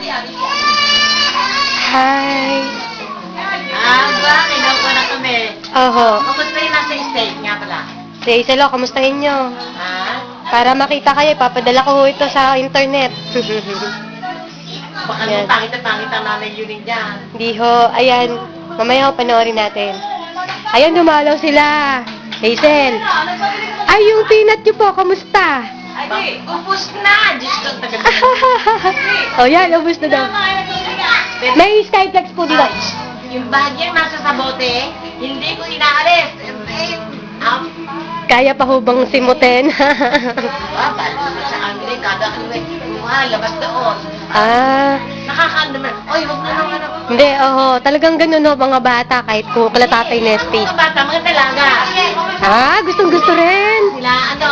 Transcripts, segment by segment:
Hi. Ba, kinuha na kami. Oho. Kamusta yung nasa state nga pala? Si Iselo, kamustahin nyo? Ha? Para makita kayo, papadala ko ito sa internet. Baka Yan. nung pangit ang nanay yun dyan. Hindi ho. Ayan. Mamaya ho, panoorin natin. Ayan, dumalaw sila. Hazel. Ay, yung peanut nyo po, kamusta? Ay, ubus na! Diyos ko, tagal na. O yan, ubus na daw. May Skyflex po dito. Yung bahagyang nasa sa bote, hindi ko inaalis. Kaya pa ho bang simutin? Balo naman sa amin eh, kada ano eh, labas doon. Ah, Nakakaano naman, oy, huwag mo nang ano. hindi, oho. Talagang ganun ho, mga bata, kahit po kala Tatay Nesty. Mga bata, mga dalaga. Ah, gustong gusto rin. Sila ano,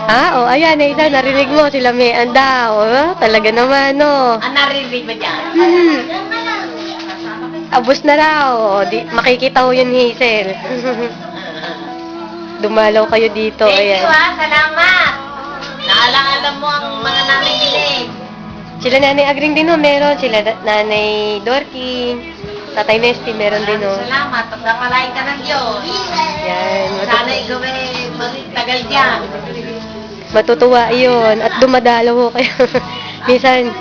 Ah, oh, ayan, Hazel, narinig mo, sila may anda. Oh, talaga naman, no. narinig ba dyan? Abos na raw. O, di, makikita ho yun, Hazel. Dumalaw kayo dito, Thank ayan. you salamat. Naalala mo ang mga namikilig. Sila Nanay Agring din ho, meron. Sila Nanay Dorking, Tatay Nesty, meron din ho. Salamat, pagpapalain ka ng Diyos. Yan, Sana ikaw eh, tagal dyan. matutuwa yun. At dumadalaw ho kayo. Minsan,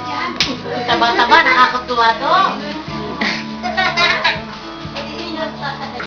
Taba-taba, nakakatuwa to.